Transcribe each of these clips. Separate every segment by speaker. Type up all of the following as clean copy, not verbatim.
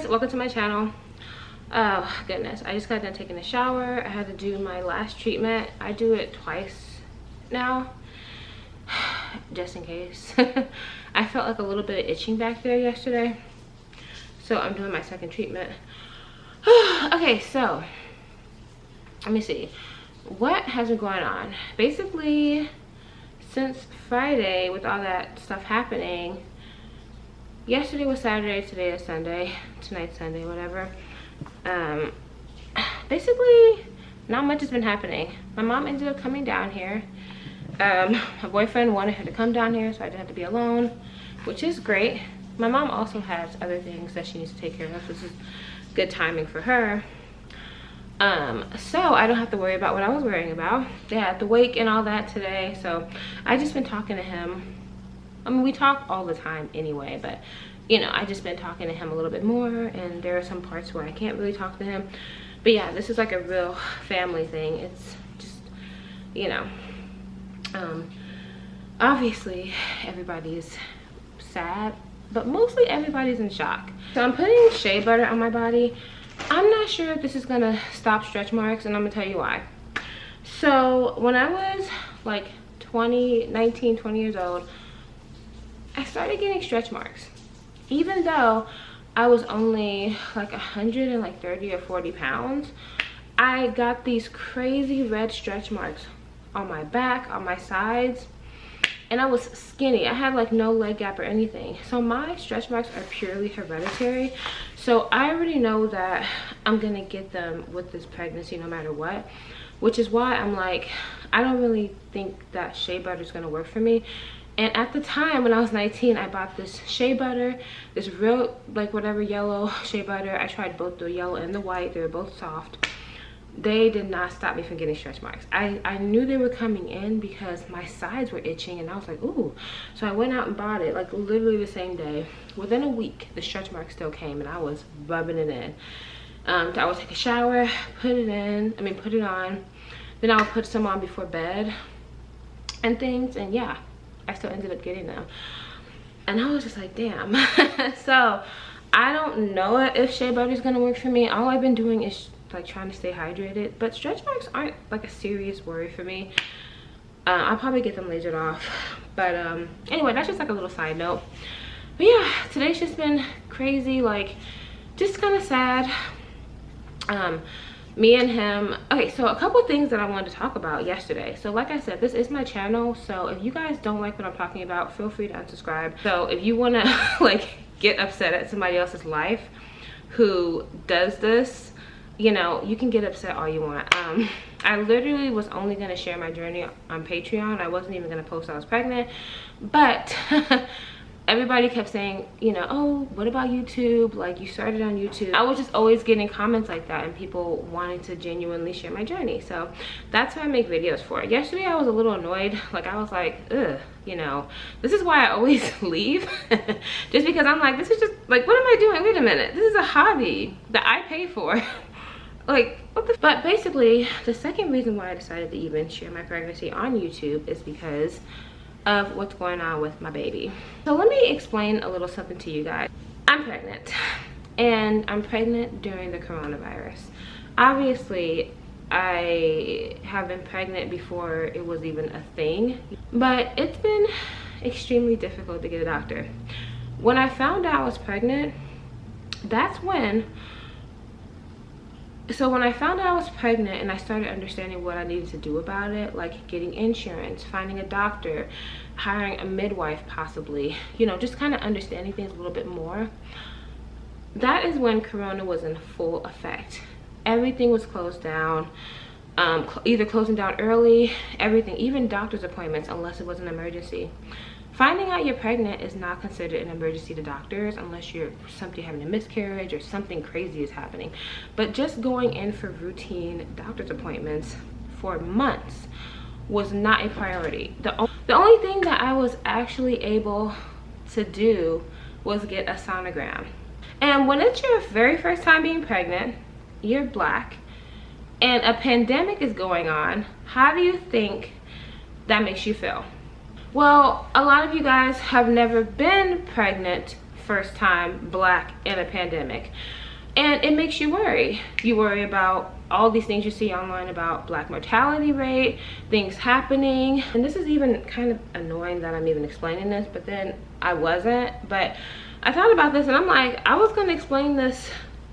Speaker 1: welcome to my channel. Oh goodness, I just got done taking a shower. I had to do my last treatment. I do it twice now, just in case. I felt like a little bit of itching back there yesterday, so I'm doing my second treatment. Okay, so let me see what has been going on. Basically, since Friday, with all that stuff happening, yesterday was Saturday, today is Sunday, tonight's Sunday, whatever. Basically not much has been happening. My mom ended up coming down here. My boyfriend wanted her to come down here so I didn't have to be alone, which is great. My mom also has other things that she needs to take care of. This is good timing for her. So I don't have to worry about what I was worrying about. They had the wake and all that today, so I just been talking to him. I mean, we talk all the time anyway, but you know, I just been talking to him a little bit more, and there are some parts where I can't really talk to him. But yeah, this is like a real family thing. It's just, you know, obviously everybody's sad, but mostly everybody's in shock. So I'm putting shea butter on my body. I'm not sure if this is gonna stop stretch marks, and I'm gonna tell you why. So when I was like 19, 20 years old, I started getting stretch marks. Even though I was only like 130 or 40 pounds, I got these crazy red stretch marks on my back, on my sides, and I was skinny. I had like no leg gap or anything. So my stretch marks are purely hereditary. So I already know that I'm gonna get them with this pregnancy no matter what, which is why I'm like, I don't really think that shea butter is gonna work for me. And at the time when I was 19, I bought this shea butter, this real, like whatever yellow shea butter. I tried both the yellow and the white. They were both soft. They did not stop me from getting stretch marks. I knew they were coming in because my sides were itching, and I was like, ooh. So I went out and bought it like literally the same day. Within a week, the stretch marks still came, and I was rubbing it in. I would take a shower, put it on. Then I would put some on before bed and things, and yeah, I still ended up getting them. And I was just like, damn. So I don't know if shea butter is gonna work for me. All I've been doing is like trying to stay hydrated, but stretch marks aren't like a serious worry for me. I'll probably get them lasered off, but anyway, that's just like a little side note. But yeah, today's just been crazy, like just kind of sad. Me and him. Okay, so a couple things that I wanted to talk about yesterday. So like I said, this is my channel, so if you guys don't like what I'm talking about, feel free to unsubscribe. So if you want to like get upset at somebody else's life who does this, you know, you can get upset all you want. I literally was only going to share my journey on Patreon. I wasn't even going to post I was pregnant, but everybody kept saying, you know, oh, what about YouTube? Like, you started on YouTube. I was just always getting comments like that, and people wanting to genuinely share my journey. So that's what I make videos for. Yesterday, I was a little annoyed. Like, I was like, ugh, you know, this is why I always leave. Just because I'm like, this is just, like, what am I doing? Wait a minute. This is a hobby that I pay for. Like, what the? But basically, the second reason why I decided to even share my pregnancy on YouTube is because of what's going on with my baby. So let me explain a little something to you guys. I'm pregnant, and I'm pregnant during the coronavirus. Obviously, I have been pregnant before it was even a thing, but it's been extremely difficult to get a doctor. When I found out I was pregnant, that's when I found out I was pregnant and I started understanding what I needed to do about it, like getting insurance, finding a doctor, hiring a midwife possibly, you know, just kind of understanding things a little bit more. That is when Corona was in full effect. Everything was closed down, either closing down early, everything, even doctor's appointments, unless it was an emergency. Finding out you're pregnant is not considered an emergency to doctors unless you're having a miscarriage or something crazy is happening. But just going in for routine doctor's appointments for months was not a priority. The only thing that I was actually able to do was get a sonogram. And when it's your very first time being pregnant, you're Black, and a pandemic is going on, how do you think that makes you feel? Well, a lot of you guys have never been pregnant first time Black in a pandemic. And it makes you worry. You worry about all these things you see online about Black mortality rate, things happening. And this is even kind of annoying that I'm even explaining this, but then I wasn't. But I thought about this and I'm like, I was gonna explain this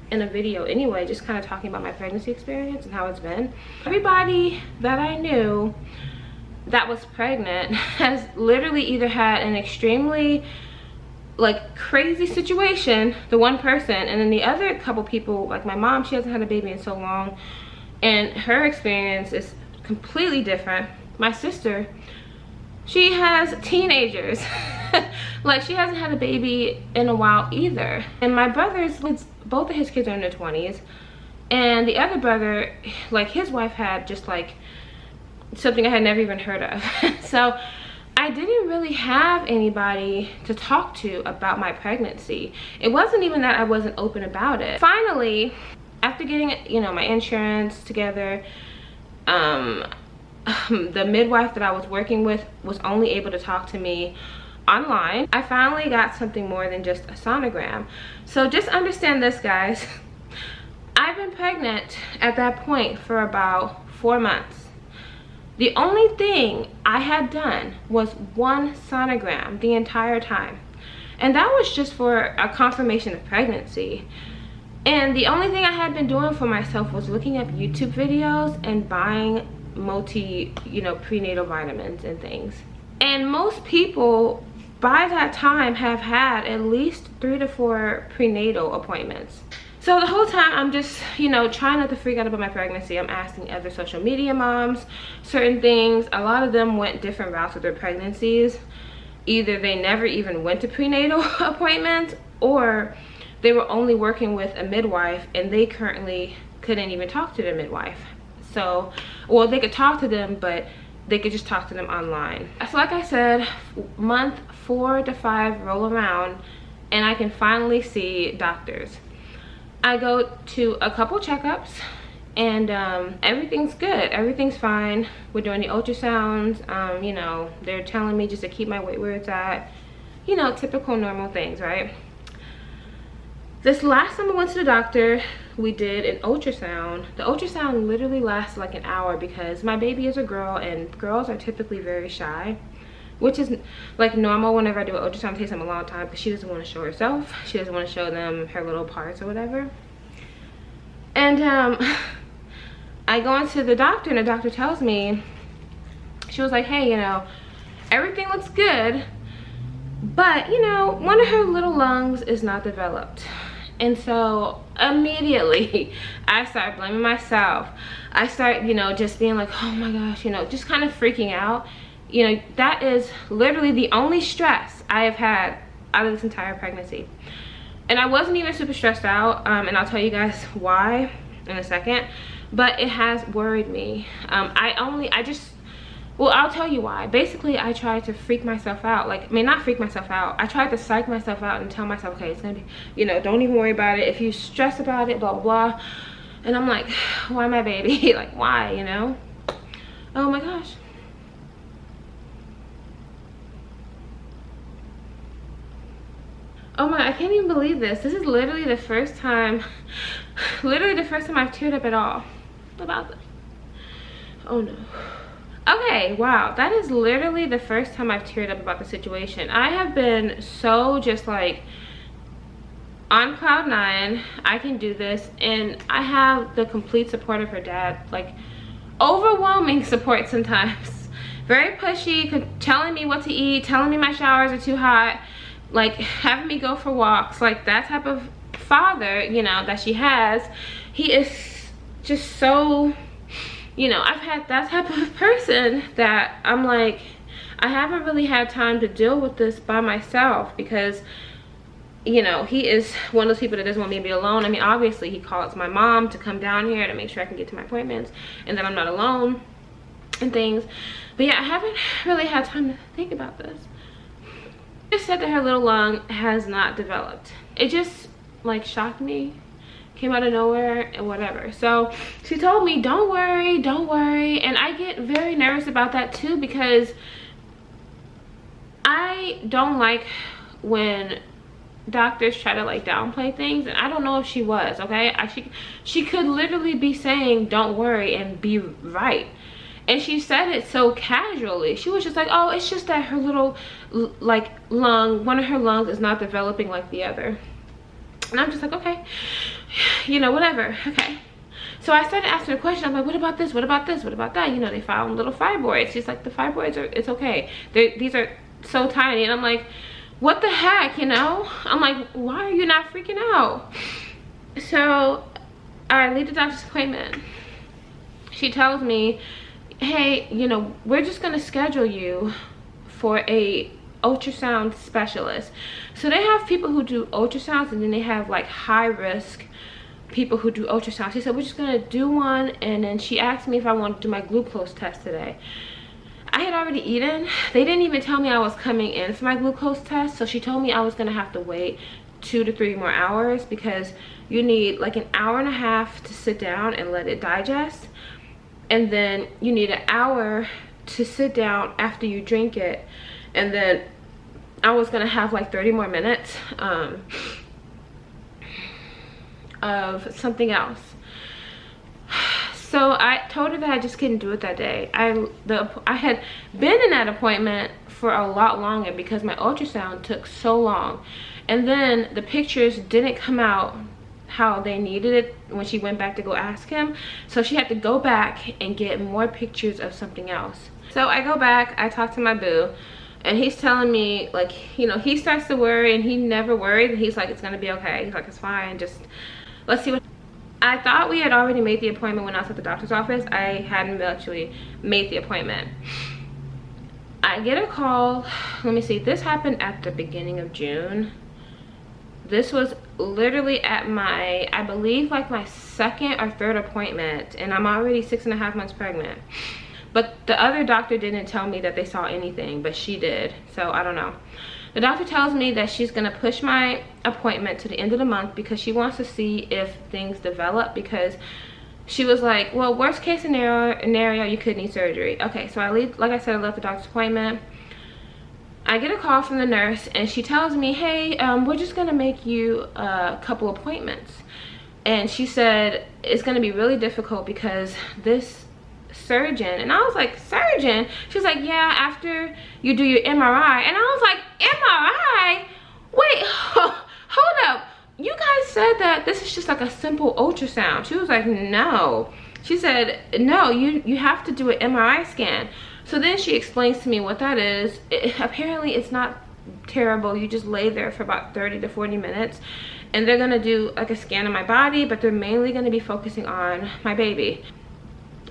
Speaker 1: in a video anyway, just kind of talking about my pregnancy experience and how it's been. Everybody that I knew that was pregnant has literally either had an extremely like crazy situation, the one person, and then the other couple people, like my mom, she hasn't had a baby in so long and her experience is completely different. My sister, she has teenagers. Like she hasn't had a baby in a while either. And my brother's, both of his kids are in their 20s, and the other brother, like his wife had just like something I had never even heard of. So I didn't really have anybody to talk to about my pregnancy. It wasn't even that I wasn't open about it. Finally, after getting, you know, my insurance together, the midwife that I was working with was only able to talk to me online. I finally got something more than just a sonogram. So just understand this, guys. I've been pregnant at that point for about 4 months. The only thing I had done was one sonogram the entire time. And that was just for a confirmation of pregnancy. And the only thing I had been doing for myself was looking up YouTube videos and buying prenatal vitamins and things. And most people by that time have had at least 3 to 4 prenatal appointments. So the whole time I'm just, you know, trying not to freak out about my pregnancy. I'm asking other social media moms certain things. A lot of them went different routes with their pregnancies. Either they never even went to prenatal appointments, or they were only working with a midwife and they currently couldn't even talk to their midwife. So, well, they could talk to them, but they could just talk to them online. So like I said, month 4 to 5 roll around and I can finally see doctors. I go to a couple checkups and everything's good, everything's fine. We're doing the ultrasounds, you know, they're telling me just to keep my weight where it's at, you know, typical normal things, right? This last time I went to the doctor, we did an ultrasound. The ultrasound literally lasted like an hour because my baby is a girl and girls are typically very shy, which is like normal. Whenever I do an ultrasound, it takes them a long time because she doesn't want to show herself. She doesn't want to show them her little parts or whatever. And I go into the doctor and the doctor tells me, she was like, hey, you know, everything looks good, but you know, one of her little lungs is not developed. And so immediately I start blaming myself. I start, you know, just being like, oh my gosh, you know, just kind of freaking out. You know, that is literally the only stress I have had out of this entire pregnancy. And I wasn't even super stressed out, and I'll tell you guys why in a second, but it has worried me. Well, I'll tell you why. Basically, I tried to freak myself out. Like, I mean, not freak myself out. I tried to psych myself out and tell myself, okay, it's gonna be, you know, don't even worry about it. If you stress about it, blah, blah, blah. And I'm like, why my baby? Like, why, you know? Oh my gosh. Oh my, I can't even believe this. This is literally the first time I've teared up at all about this. Oh no. Okay, wow, that is literally the first time I've teared up about the situation. I have been so just like on cloud 9. I can do this, and I have the complete support of her dad, like overwhelming support sometimes. Very pushy, telling me what to eat, telling me my showers are too hot, like having me go for walks, like that type of father, you know, that she has. He is just so, you know, I've had that type of person that I'm like, I haven't really had time to deal with this by myself because, you know, he is one of those people that doesn't want me to be alone. I mean, obviously he calls my mom to come down here to make sure I can get to my appointments and that I'm not alone and things. But yeah, I haven't really had time to think about this. She just said that her little lung has not developed. It just like shocked me. Came out of nowhere and whatever. So she told me, don't worry, don't worry. And I get very nervous about that too, because I don't like when doctors try to like downplay things, and I don't know if she was, okay? She could literally be saying don't worry and be right, and she said it so casually. She was just like, oh, it's just that her little like one of her lungs is not developing like the other. And I'm just like, okay, you know, whatever. Okay, so I started asking her question. I'm like, what about this, what about this, what about that? You know, they found little fibroids. She's like, the fibroids are, it's okay, these are so tiny. And I'm like, what the heck, you know? I'm like, why are you not freaking out? So I leave the doctor's appointment. She tells me, hey, you know, we're just gonna schedule you for a ultrasound specialist. So they have people who do ultrasounds, and then they have like high risk people who do ultrasounds. She said, we're just gonna do one. And then she asked me if I wanted to do my glucose test today. I had already eaten. They didn't even tell me I was coming in for my glucose test. So she told me I was gonna have to wait 2 to 3 more hours, because you need like an hour and a half to sit down and let it digest. And then you need an hour to sit down after you drink it. And then I was gonna have like 30 more minutes of something else. So I told her that I just couldn't do it that day. I had been in that appointment for a lot longer because my ultrasound took so long, and then the pictures didn't come out how they needed it when she went back to go ask him. So she had to go back and get more pictures of something else. So I go back, I talk to my boo, and he's telling me, like, you know, he starts to worry, and he never worried, and he's like, it's gonna be okay. He's like, it's fine, just let's see what. I thought we had already made the appointment when I was at the doctor's office. I hadn't actually made the appointment. I get a call. Let me see. This happened at the beginning of June. This was literally at my, I believe, like my 2nd or 3rd appointment, and I'm already 6.5 months pregnant. But the other doctor didn't tell me that they saw anything, but she did. So I don't know. The doctor tells me that she's gonna push my appointment to the end of the month because she wants to see if things develop, because she was like, well, worst case scenario, you could need surgery. Okay, so I leave, like I said, I left the doctor's appointment. I get a call from the nurse, and she tells me, hey, we're just gonna make you a couple appointments. And she said it's gonna be really difficult because this surgeon, and I was like, surgeon? She's like, yeah, after you do your MRI. And I was like, MRI? Wait, hold up, you guys said that this is just like a simple ultrasound. She was like, no. She said, no, you have to do an MRI scan. So then she explains to me what that is. Apparently it's not terrible. You just lay there for about 30 to 40 minutes, and they're gonna do like a scan of my body, but they're mainly gonna be focusing on my baby.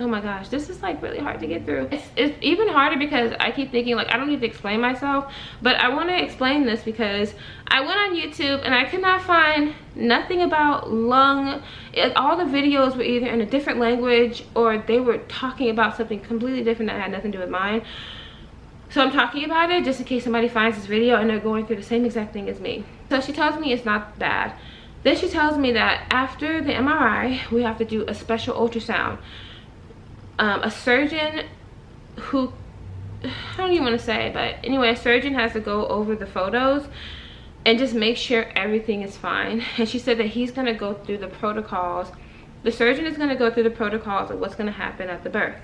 Speaker 1: Oh my gosh, this is like really hard to get through. It's even harder because I keep thinking like I don't need to explain myself, but I want to explain this because I went on YouTube and I could not find nothing about lung. All the videos were either in a different language or they were talking about something completely different that had nothing to do with mine. So I'm talking about it just in case somebody finds this video and they're going through the same exact thing as me. So she tells me it's not bad. Then she tells me that after the MRI, we have to do a special ultrasound. A surgeon who, I don't even want to say, but anyway, a surgeon has to go over the photos and just make sure everything is fine. And she said that he's going to go through the protocols. The surgeon is going to go through the protocols of what's going to happen at the birth.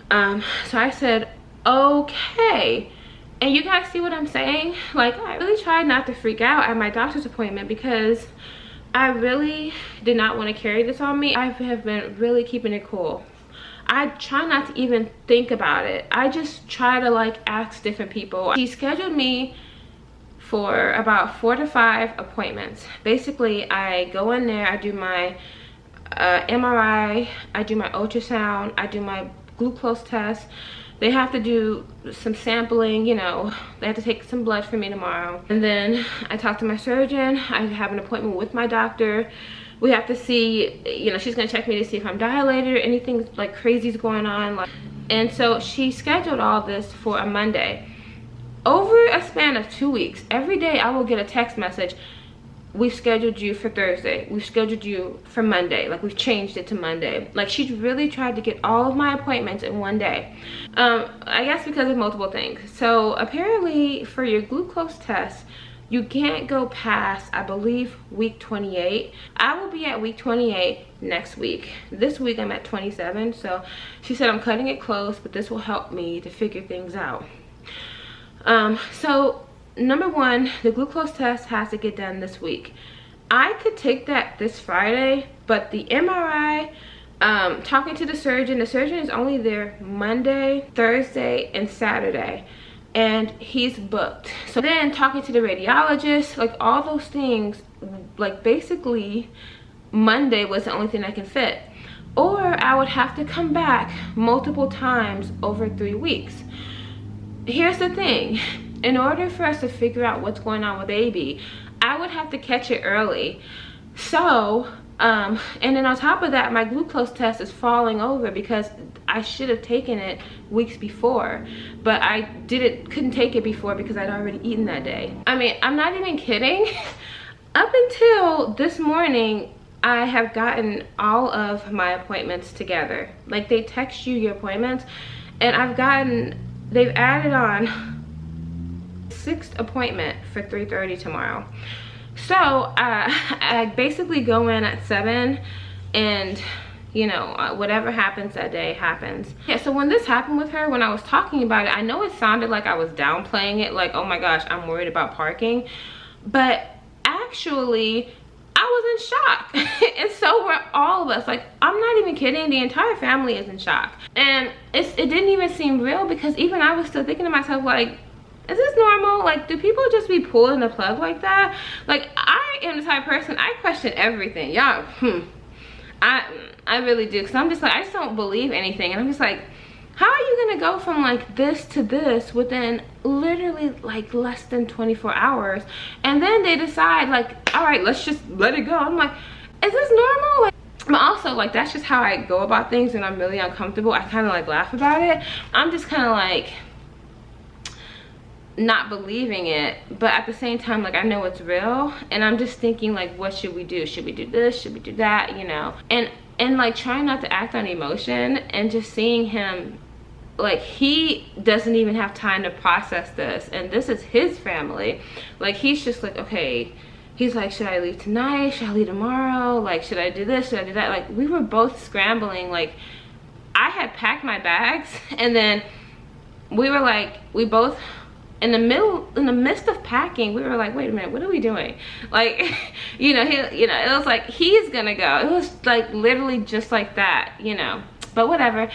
Speaker 1: So I said, okay. And you guys see what I'm saying? Like, I really tried not to freak out at my doctor's appointment because I really did not want to carry this on me. I have been really keeping it cool. I try not to even think about it. I just try to like ask different people. She scheduled me for about 4 to 5 appointments. Basically, I go in there, I do my MRI, I do my ultrasound, I do my glucose test. They have to do some sampling, you know, they have to take some blood for me tomorrow. And then I talk to my surgeon, I have an appointment with my doctor. We have to see, you know, she's gonna check me to see if I'm dilated or anything like crazy is going on. And so she scheduled all this for a Monday. Over a span of 2 weeks, every day I will get a text message, we've scheduled you for Thursday, we've scheduled you for Monday, like we've changed it to Monday. Like she really tried to get all of my appointments in one day. I guess because of multiple things. So apparently for your glucose test, You can't go past, I believe, week 28. I will be at week 28 next week. This week I'm at 27, so she said I'm cutting it close, but this will help me to figure things out. So number one, the glucose test has to get done this week. I could take that this Friday, but the MRI, talking to the surgeon is only there Monday, Thursday, and Saturday, and he's booked. So then talking to the radiologist, like all those things, like basically Monday was the only thing I can fit, or I would have to come back multiple times over 3 weeks. Here's the thing, in order for us to figure out what's going on with baby, I would have to catch it early. So and then on top of that, my glucose test is falling over because I should have taken it weeks before, but I couldn't take it before because I'd already eaten that day. I mean, I'm not even kidding. Up until this morning, I have gotten all of my appointments together. Like, they text you your appointments, and they've added on 6th appointment for 3:30 tomorrow. So I basically go in at 7, and you know, whatever happens that day happens. Yeah, so when this happened with her, when I was talking about it, I know it sounded like I was downplaying it, like, oh my gosh, I'm worried about parking, but actually I was in shock. And so were all of us. Like, I'm not even kidding, the entire family is in shock. And it didn't even seem real, because even I was still thinking to myself, like, is this normal? Like, do people just be pulling the plug like that? Like, I am the type of person, I question everything. Y'all, I really do. Because I'm just like, I just don't believe anything. And I'm just like, how are you going to go from like this to this within literally like less than 24 hours? And then they decide like, all right, let's just let it go. I'm like, is this normal? Like, but also, like, that's just how I go about things when I'm really uncomfortable. I kind of like laugh about it. I'm just kind of like not believing it, but at the same time, like, I know it's real, and I'm just thinking, like, what should we do? Should we do this? Should we do that? You know, and like trying not to act on emotion, and just seeing him, like, he doesn't even have time to process this, and this is his family. Like, he's just like, okay, he's like, should I leave tonight? Should I leave tomorrow? Like, should I do this? Should I do that? Like, we were both scrambling. Like, I had packed my bags, and then we were like, we both, in the midst of packing, we were like, wait a minute, what are we doing? Like, you know, it was like, he's gonna go. It was like literally just like that, you know. But whatever.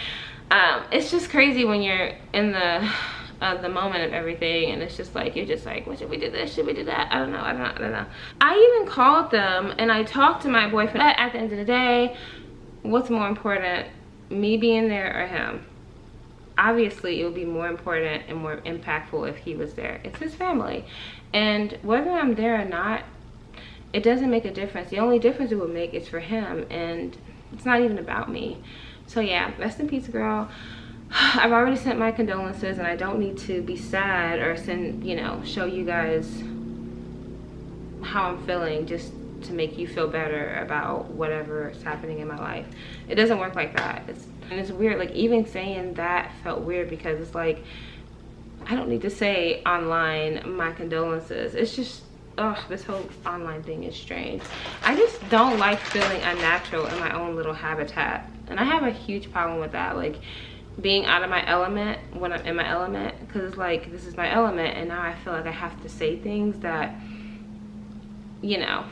Speaker 1: It's just crazy when you're in the moment of everything, and it's just like, you're just like, what should we do, this, should we do that? I don't know. I even called them and I talked to my boyfriend. At the end of the day, what's more important, me being there or him? Obviously, it would be more important and more impactful if he was there. It's his family, and whether I'm there or not, it doesn't make a difference. The only difference it would make is for him, and it's not even about me. So yeah, rest in peace, girl. I've already sent my condolences, and I don't need to be sad or send, you know, show you guys how I'm feeling just to make you feel better about whatever is happening in my life. It doesn't work like that. And it's weird, like, even saying that felt weird, because it's like, I don't need to say online my condolences. It's just, ugh, this whole online thing is strange. I just don't like feeling unnatural in my own little habitat, and I have a huge problem with that, like being out of my element when I'm in my element, because it's like, this is my element, and now I feel like I have to say things that, you know.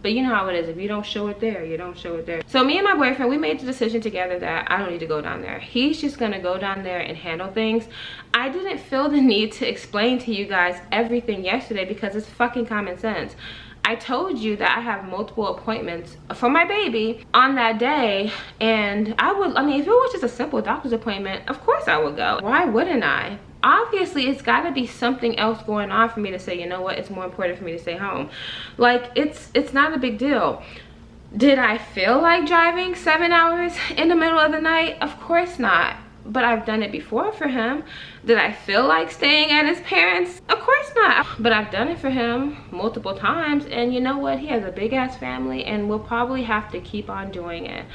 Speaker 1: But you know how it is, if you don't show it there, you don't show it there. So me and my boyfriend, we made the decision together that I don't need to go down there. He's just gonna go down there and handle things. I didn't feel the need to explain to you guys everything yesterday, because it's fucking common sense. I told you that I have multiple appointments for my baby on that day, and I mean, if it was just a simple doctor's appointment, of course I would go. Why wouldn't I? Obviously, it's got to be something else going on for me to say, you know what, it's more important for me to stay home. Like, it's not a big deal. Did I feel like driving 7 hours in the middle of the night? Of course not. But I've done it before for him. Did I feel like staying at his parents'? Of course not. But I've done it for him multiple times, and you know what, he has a big ass family, and we'll probably have to keep on doing it.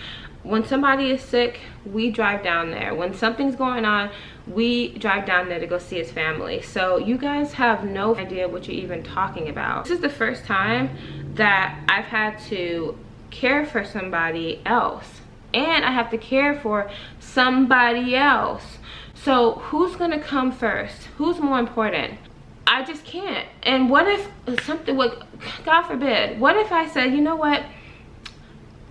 Speaker 1: When somebody is sick, we drive down there. When something's going on, we drive down there to go see his family. So you guys have no idea what you're even talking about. This is the first time that I've had to care for somebody else, and I have to care for somebody else. So who's gonna come first? Who's more important? I just can't. And what if something would, God forbid, what if I said, you know what,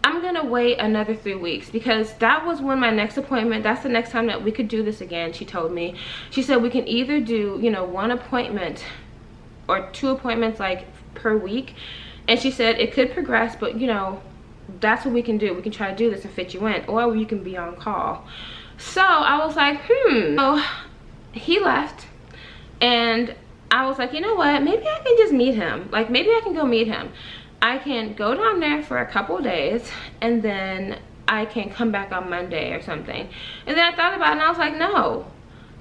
Speaker 1: I'm gonna wait another 3 weeks, because that was when my next appointment, that's the next time that we could do this again. She told me, she said we can either do, you know, 1 appointment or 2 appointments like per week, and she said it could progress, but you know, that's what we can do. We can try to do this and fit you in, or you can be on call. So I was like, so he left, and I was like, you know what, maybe I can just meet him. Like, maybe I can go meet him. I can go down there for a couple days, and then I can come back on Monday or something. And then I thought about it, and I was like, no,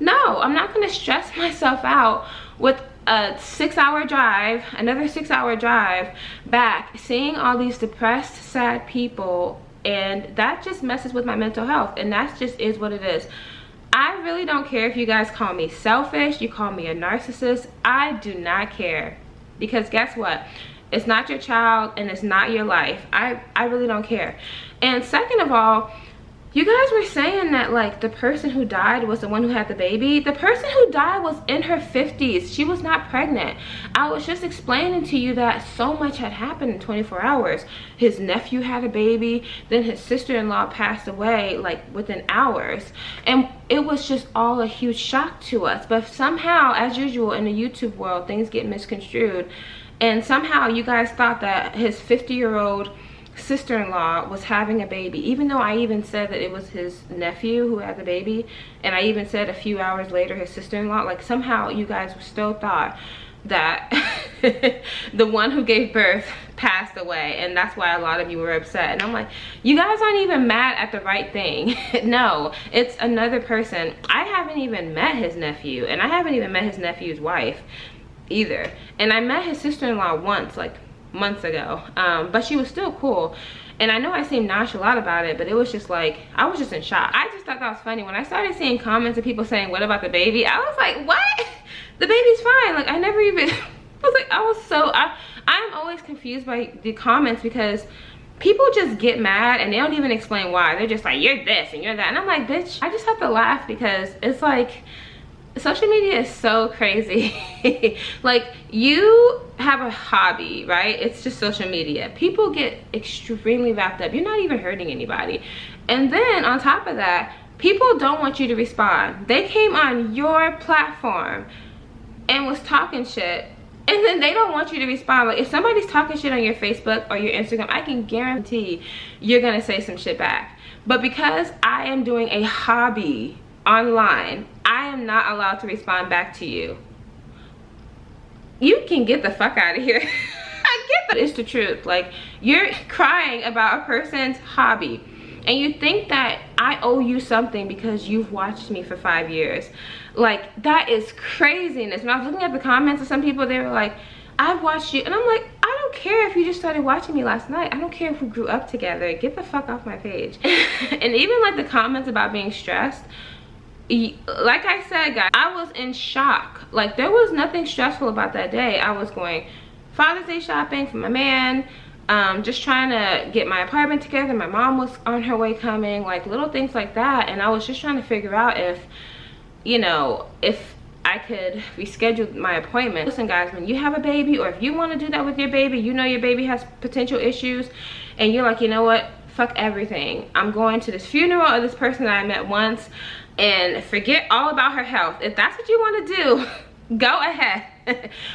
Speaker 1: I'm not gonna stress myself out with a 6-hour drive, another 6-hour drive back, seeing all these depressed, sad people, and that just messes with my mental health, and that just is what it is. I really don't care if you guys call me selfish, you call me a narcissist. I do not care, because guess what? It's not your child and it's not your life. I really don't care. And second of all, you guys were saying that like the person who died was the one who had the baby. The person who died was in her 50s. She was not pregnant. I was just explaining to you that so much had happened in 24 hours. His nephew had a baby, then his sister-in-law passed away like within hours. And it was just all a huge shock to us. But somehow, as usual in the YouTube world, things get misconstrued. And somehow you guys thought that his 50-year-old sister-in-law was having a baby, even though I even said that it was his nephew who had the baby, and I even said a few hours later his sister-in-law. Like, somehow you guys still thought that the one who gave birth passed away, and that's why a lot of you were upset. And I'm like, you guys aren't even mad at the right thing. No, it's another person. I haven't even met his nephew, and I haven't even met his nephew's wife either. And I met his sister-in-law once, like months ago, but she was still cool. And I know I seemed nonchalant about it, but it was just like, I was just in shock. I just thought that was funny. When I started seeing comments of people saying, what about the baby? I was like, what? The baby's fine. Like, I never even, I'm always confused by the comments, because people just get mad and they don't even explain why. They're just like, you're this and you're that. And I'm like, bitch, I just have to laugh, because it's like, social media is so crazy. Like, you have a hobby, right? It's just social media. People get extremely wrapped up. You're not even hurting anybody. And then on top of that, people don't want you to respond. They came on your platform and was talking shit, and then they don't want you to respond. Like, if somebody's talking shit on your Facebook or your Instagram, I can guarantee you're gonna say some shit back. But because I am doing a hobby online, I am not allowed to respond back to you. You can get the fuck out of here. I get that. It's the truth. Like, you're crying about a person's hobby, and you think that I owe you something because you've watched me for 5 years. Like, that is craziness. When I was looking at the comments of some people, they were like, I've watched you, and I'm like, I don't care if you just started watching me last night. I don't care if we grew up together. Get the fuck off my page. And even like the comments about being stressed, like I said, guys, I was in shock. Like, there was nothing stressful about that day. I was going Father's Day shopping for my man, just trying to get my apartment together. My mom was on her way coming, like little things like that. And I was just trying to figure out if, you know, if I could reschedule my appointment. Listen, guys, when you have a baby, or if you want to do that with your baby, you know your baby has potential issues, and you're like, you know what, fuck everything. I'm going to this funeral of this person that I met once, and forget all about her health. If that's what you want to do, go ahead.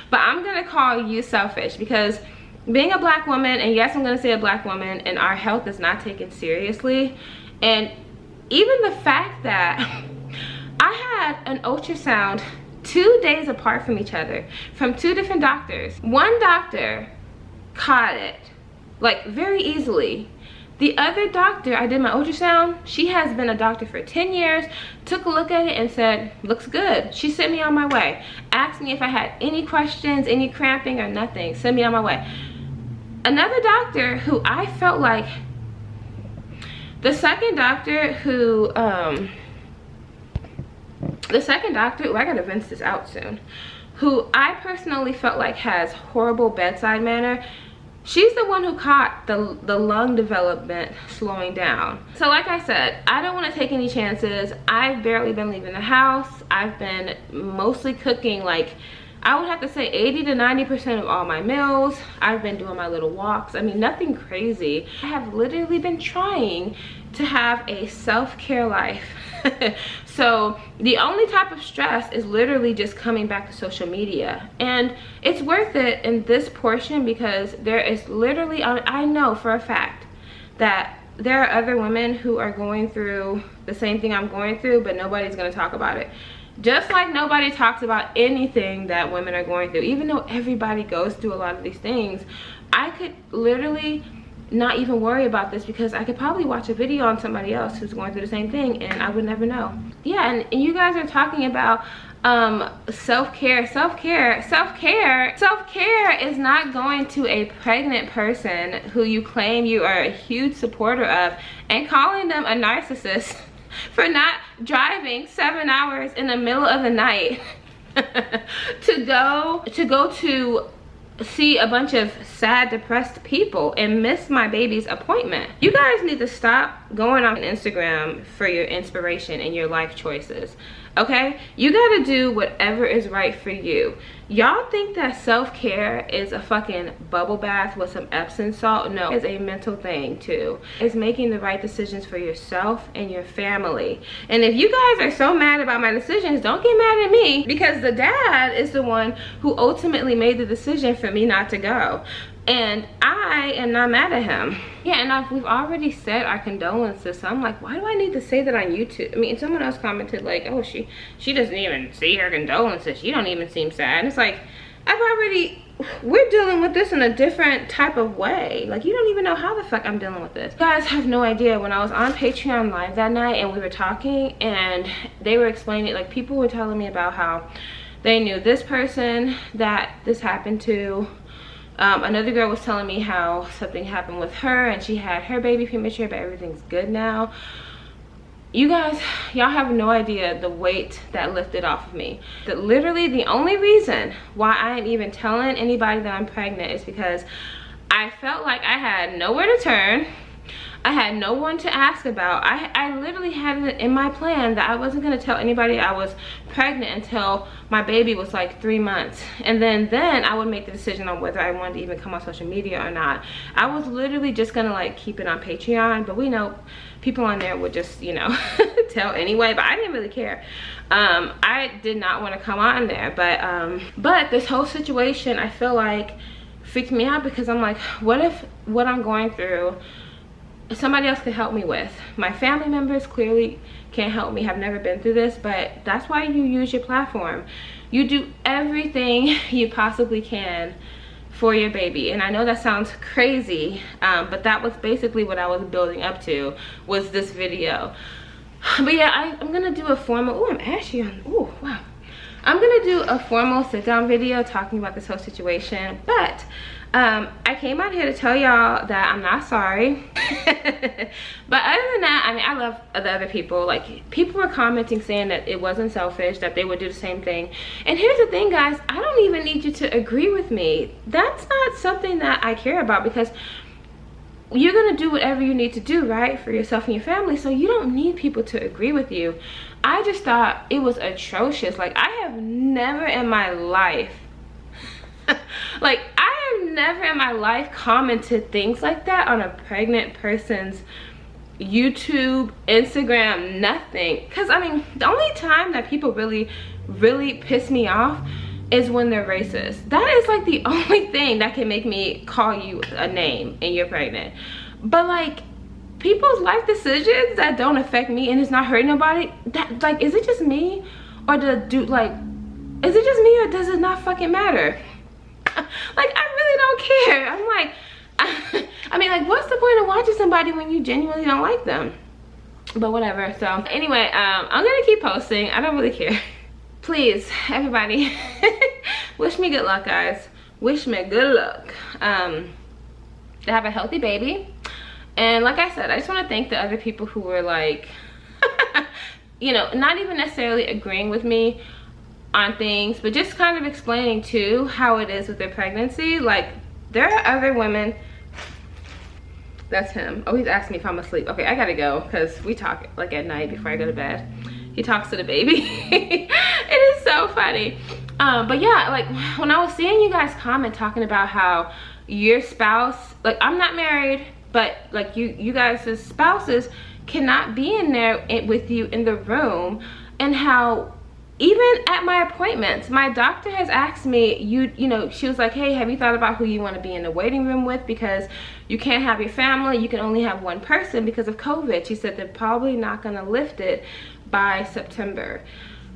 Speaker 1: But I'm gonna call you selfish, because being a black woman, and yes, I'm gonna say a black woman, and our health is not taken seriously. And even the fact that I had an ultrasound 2 days apart from each other from 2 different doctors. One doctor caught it like very easily. The other doctor, I did my ultrasound, she has been a doctor for 10 years, took a look at it and said, looks good. She sent me on my way. Asked me if I had any questions, any cramping or nothing. Sent me on my way. Another doctor who I felt like, the second doctor who The second doctor, I gotta rinse this out soon, who I personally felt like has horrible bedside manner, she's the one who caught the lung development slowing down. So like I said, I don't want to take any chances. I've barely been leaving the house. I've been mostly cooking, like I would have to say 80 to 90% of all my meals. I've been doing my little walks. I mean, nothing crazy. I have literally been trying to have a self-care life. So the only type of stress is literally just coming back to social media, and it's worth it in this portion because there is literally, I know for a fact that there are other women who are going through the same thing I'm going through, but nobody's going to talk about it. Just like nobody talks about anything that women are going through, even though everybody goes through a lot of these things. I could literally not even worry about this because I could probably watch a video on somebody else who's going through the same thing and I would never know. Yeah, and you guys are talking about self-care is not going to a pregnant person who you claim you are a huge supporter of and calling them a narcissist for not driving 7 hours in the middle of the night to go to see a bunch of sad, depressed people and miss my baby's appointment. You guys need to stop going on Instagram for your inspiration and your life choices, okay? You gotta do whatever is right for you. Y'all think that self-care is a fucking bubble bath with some Epsom salt? No, it's a mental thing too. It's making the right decisions for yourself and your family. And if you guys are so mad about my decisions, don't get mad at me, because the dad is the one who ultimately made the decision for me not to go. And I am not mad at him. Yeah, and we've already said our condolences, so I'm like, why do I need to say that on YouTube? I mean, someone else commented like, oh, she doesn't even see her condolences. She don't even seem sad. And it's like, we're dealing with this in a different type of way. Like, you don't even know how the fuck I'm dealing with this. You guys have no idea. When I was on Patreon live that night and we were talking and they were explaining, like, people were telling me about how they knew this person that this happened to. Another girl was telling me how something happened with her and she had her baby premature, but everything's good now. You guys, y'all have no idea the weight that lifted off of me. That literally the only reason why I am even telling anybody that I'm pregnant is because I felt like I had nowhere to turn. I had no one to ask about. I literally had it in my plan that I wasn't going to tell anybody I was pregnant until my baby was like 3 months. And then I would make the decision on whether I wanted to even come on social media or not. I was literally just going to like keep it on Patreon, but we know people on there would just, you know, tell anyway, but I didn't really care. I did not want to come on there, but this whole situation I feel like freaked me out because I'm like, what if what I'm going through somebody else could help me with? My family members clearly can't help me, have never been through this, but that's why you use your platform. You do everything you possibly can for your baby. And I know that sounds crazy, but that was basically what I was building up to, was this video. But yeah, I'm gonna do a formal, oh, I'm ashy on, oh wow, I'm gonna do a formal sit down video talking about this whole situation. But I came out here to tell y'all that I'm not sorry. But other than that, I mean, I love the other people. Like, people were commenting saying that it wasn't selfish, that they would do the same thing. And here's the thing, guys, I don't even need you to agree with me. That's not something that I care about, because you're gonna do whatever you need to do, right, for yourself and your family, so you don't need people to agree with you. I just thought it was atrocious. Like, I have never in my life like, I have never in my life commented things like that on a pregnant person's YouTube, Instagram, nothing. Because I mean, the only time that people really piss me off is when they're racist. That is like the only thing that can make me call you a name and you're pregnant. But like, people's life decisions that don't affect me and it's not hurting nobody, that, like, is it just me, or is it just me, or does it not fucking matter? Like, I really don't care. I'm like, I mean, like, what's the point of watching somebody when you genuinely don't like them? But whatever. So anyway, I'm gonna keep posting. I don't really care. Please, everybody, wish me good luck, guys. Wish me good luck to have a healthy baby. And like I said, I just want to thank the other people who were like you know, not even necessarily agreeing with me on things, but just kind of explaining too how it is with their pregnancy. Like, there are other women. That's him. Oh, he's asking me if I'm asleep. Okay, I gotta go because we talk like at night before I go to bed. He talks to the baby. It is so funny. But yeah, like when I was seeing you guys comment talking about how your spouse, like, I'm not married, but like you guys' spouses cannot be in there with you in the room, and how even at my appointments, my doctor has asked me, you know, she was like, hey, have you thought about who you want to be in the waiting room with, because you can't have your family, you can only have one person because of COVID. She said they're probably not gonna lift it by September.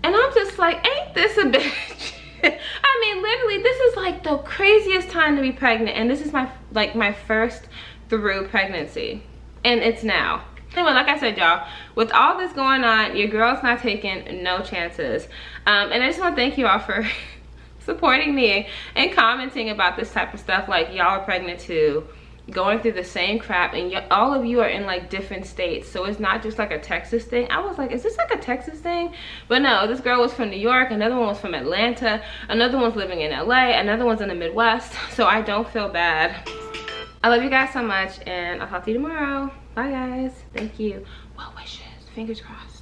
Speaker 1: And I'm just like, ain't this a bitch? I mean, literally, this is like the craziest time to be pregnant, and this is my first through pregnancy, and it's now. Anyway, like I said, y'all, with all this going on, your girl's not taking no chances. And I just want to thank you all for supporting me and commenting about this type of stuff. Like, y'all are pregnant too, going through the same crap, and all of you are in like different states, so it's not just like a Texas thing. I was like, is this like a Texas thing? But no, this girl was from New York, another one was from Atlanta, another one's living in LA, another one's in the Midwest, so I don't feel bad. I love you guys so much, and I'll talk to you tomorrow. Bye guys. Thank you. Well wishes. Fingers crossed.